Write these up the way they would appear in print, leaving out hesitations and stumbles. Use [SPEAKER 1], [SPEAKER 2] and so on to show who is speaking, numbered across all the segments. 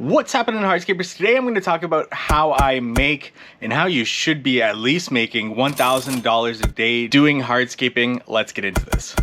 [SPEAKER 1] What's happening, Hardscapers? Today I'm going to talk about how I make and how you should be at least making $1,000 a day doing hardscaping. Let's get into this.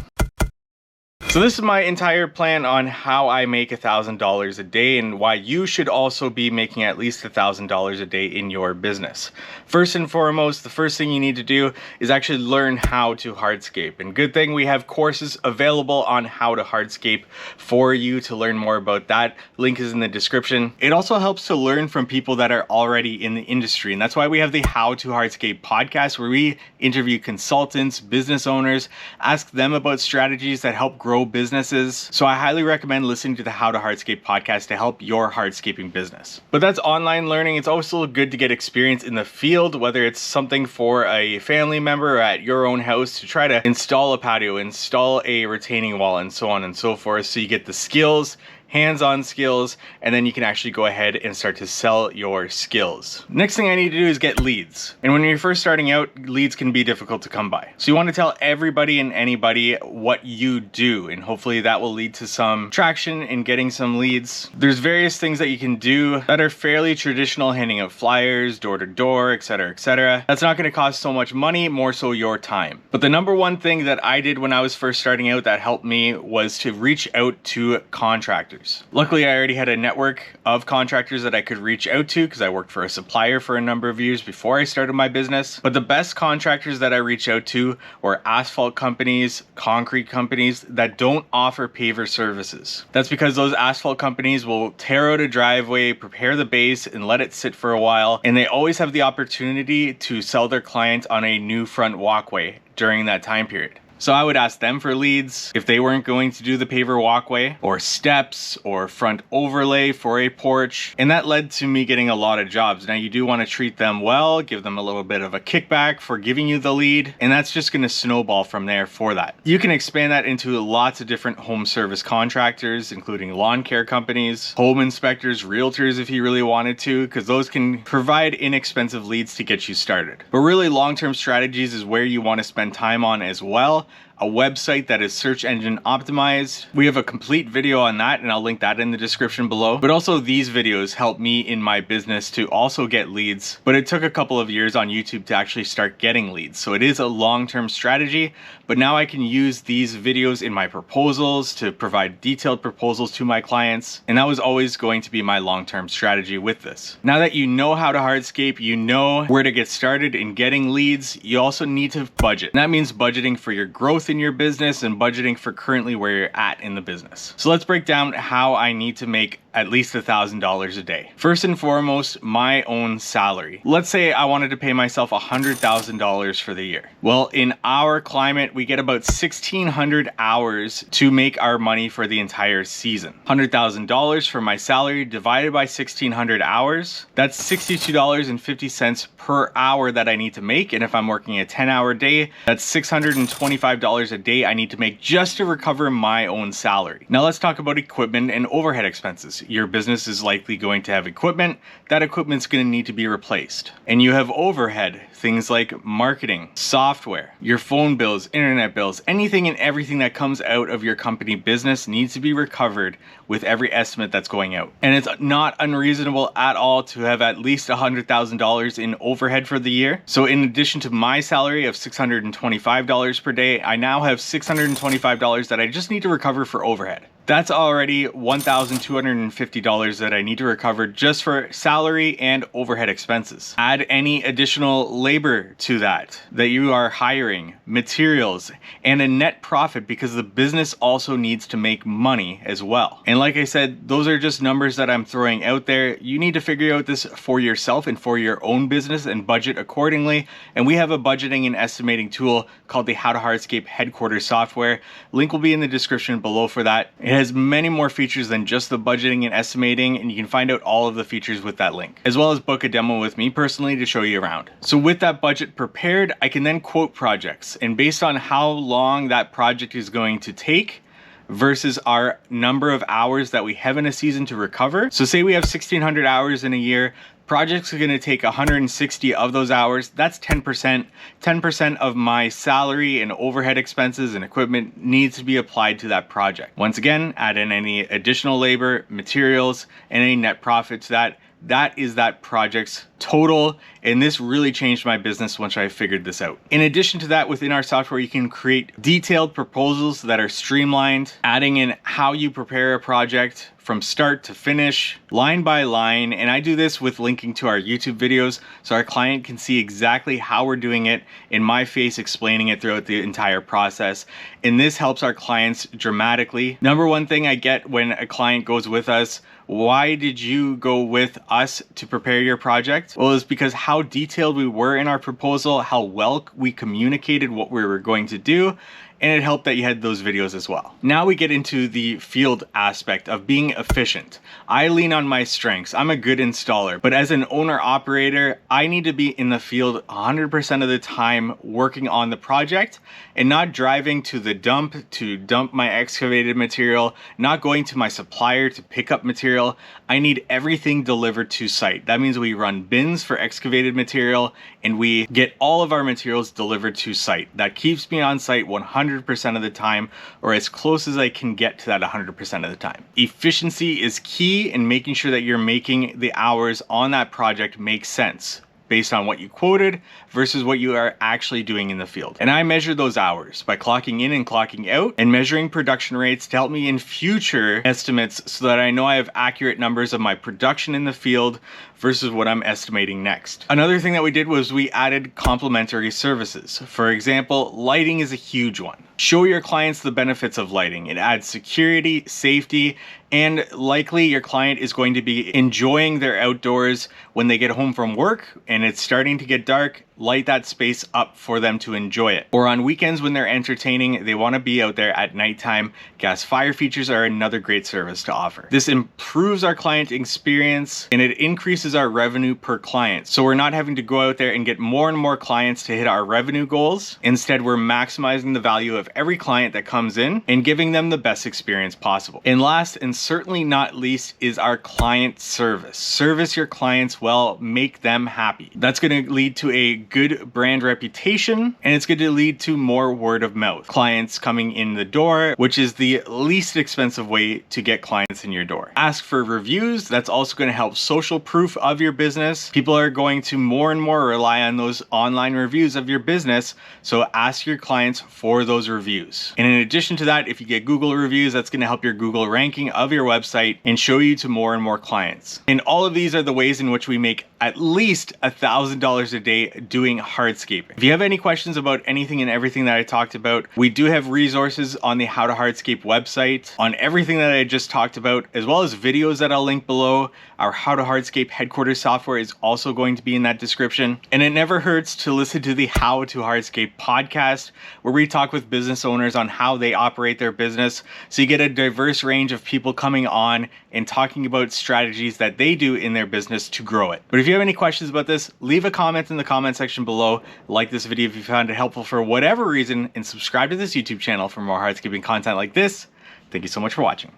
[SPEAKER 1] So this is my entire plan on how I make $1,000 a day and why you should also be making at least $1,000 a day in your business. First and foremost, the first thing you need to do is actually learn how to hardscape. And good thing we have courses available on how to hardscape for you to learn more about that. Link is in the description. It also helps to learn from people that are already in the industry. And that's why we have the How to Hardscape podcast, where we interview consultants, business owners, ask them about strategies that help grow businesses. So I highly recommend listening to the How to Hardscape podcast to help your hardscaping business. But that's online learning. It's also good to get experience in the field, whether it's something for a family member or at your own house to try to install a patio, install a retaining wall, and so on and so forth. So you get the skills, hands-on skills, and then you can actually go ahead and start to sell your skills. Next thing I need to do is get leads. And when you're first starting out, leads can be difficult to come by. So you want to tell everybody and anybody what you do, and hopefully that will lead to some traction in getting some leads. There's various things that you can do that are fairly traditional, handing out flyers, door to door, etc., etc. That's not going to cost so much money, more so your time. But the number one thing that I did when I was first starting out that helped me was to reach out to contractors. Luckily, I already had a network of contractors that I could reach out to because I worked for a supplier for a number of years before I started my business. But the best contractors that I reach out to were asphalt companies, concrete companies that don't offer paver services. That's because those asphalt companies will tear out a driveway, prepare the base, and let it sit for a while. And they always have the opportunity to sell their clients on a new front walkway during that time period. So I would ask them for leads if they weren't going to do the paver walkway or steps or front overlay for a porch. And that led to me getting a lot of jobs. Now you do want to treat them well, give them a little bit of a kickback for giving you the lead. And that's just going to snowball from there for that. You can expand that into lots of different home service contractors, including lawn care companies, home inspectors, realtors if you really wanted to, because those can provide inexpensive leads to get you started. But really long-term strategies is where you want to spend time on as well. A website that is search engine optimized. We have a complete video on that, and I'll link that in the description below. But also these videos help me in my business to also get leads. But it took a couple of years on YouTube to actually start getting leads. So it is a long-term strategy, but now I can use these videos in my proposals to provide detailed proposals to my clients. And that was always going to be my long-term strategy with this. Now that you know how to hardscape, you know where to get started in getting leads, you also need to budget. And that means budgeting for your growth in your business and budgeting for currently where you're at in the business. So let's break down how I need to make at least $1,000 a day. First and foremost, my own salary. Let's say I wanted to pay myself $100,000 for the year. Well, in our climate, we get about 1,600 hours to make our money for the entire season. $100,000 for my salary divided by 1,600 hours, that's $62.50 per hour that I need to make. And if I'm working a 10-hour day, that's $625 a day I need to make just to recover my own salary. Now let's talk about equipment and overhead expenses. Your business is likely going to have equipment. That equipment's going to need to be replaced. And you have overhead, things like marketing, software, your phone bills, internet bills, anything and everything that comes out of your company business needs to be recovered with every estimate that's going out. And it's not unreasonable at all to have at least $100,000 in overhead for the year. So in addition to my salary of $625 per day, I now have $625 that I just need to recover for overhead. That's already $1,250 that I need to recover just for salary and overhead expenses. Add any additional labor to that you are hiring, materials, and a net profit because the business also needs to make money as well. And like I said, those are just numbers that I'm throwing out there. You need to figure out this for yourself and for your own business and budget accordingly. And we have a budgeting and estimating tool called the How to Hardscape Headquarters software. Link will be in the description below for that. It has many more features than just the budgeting and estimating, and you can find out all of the features with that link, as well as book a demo with me personally to show you around. So with that budget prepared, I can then quote projects, and based on how long that project is going to take, versus our number of hours that we have in a season to recover. So say we have 1,600 hours in a year, projects are going to take 160 of those hours. That's 10%. 10% of my salary and overhead expenses and equipment needs to be applied to that project. Once again, add in any additional labor, materials, and any net profit to that. That is that project's total, and this really changed my business once I figured this out. In addition to that, within our software, you can create detailed proposals that are streamlined, adding in how you prepare a project from start to finish, line by line. And I do this with linking to our YouTube videos so our client can see exactly how we're doing it in my face, explaining it throughout the entire process. And this helps our clients dramatically. Number one thing I get when a client goes with us: why did you go with us to prepare your project? Well, it's because how detailed we were in our proposal, how well we communicated what we were going to do, and it helped that you had those videos as well. Now we get into the field aspect of being efficient. I lean on my strengths. I'm a good installer, but as an owner operator, I need to be in the field 100% of the time working on the project and not driving to the dump to dump my excavated material, not going to my supplier to pick up material. I need everything delivered to site. That means we run bins for excavated material and we get all of our materials delivered to site. That keeps me on site 100% of the time, or as close as I can get to that 100% of the time. Efficiency is key in making sure that you're making the hours on that project make sense based on what you quoted versus what you are actually doing in the field. And I measure those hours by clocking in and clocking out and measuring production rates to help me in future estimates so that I know I have accurate numbers of my production in the field versus what I'm estimating next. Another thing that we did was we added complementary services. For example, lighting is a huge one. Show your clients the benefits of lighting. It adds security, safety, and likely your client is going to be enjoying their outdoors when they get home from work and it's starting to get dark. Light that space up for them to enjoy it. Or on weekends when they're entertaining, they want to be out there at nighttime. Gas fire features are another great service to offer. This improves our client experience and it increases our revenue per client. So we're not having to go out there and get more and more clients to hit our revenue goals. Instead, we're maximizing the value of every client that comes in and giving them the best experience possible. And last and certainly not least is our client service. Service your clients well, make them happy. That's going to lead to a good brand reputation, and it's going to lead to more word of mouth. Clients coming in the door, which is the least expensive way to get clients in your door. Ask for reviews. That's also going to help social proof of your business. People are going to more and more rely on those online reviews of your business, so ask your clients for those reviews. And in addition to that, if you get Google reviews, that's going to help your Google ranking of your website and show you to more and more clients. And all of these are the ways in which we make at least $1,000 a day doing hardscaping. If you have any questions about anything and everything that I talked about, we do have resources on the How to Hardscape website on everything that I just talked about, as well as videos that I'll link below. Our How to Hardscape headquarters software is also going to be in that description. And it never hurts to listen to the How to Hardscape podcast, where we talk with business owners on how they operate their business. So you get a diverse range of people coming on and talking about strategies that they do in their business to grow it. But if you have any questions about this, leave a comment in the comment section below. Like this video if you found it helpful for whatever reason, and subscribe to this YouTube channel for more hardscaping content like this. Thank you so much for watching.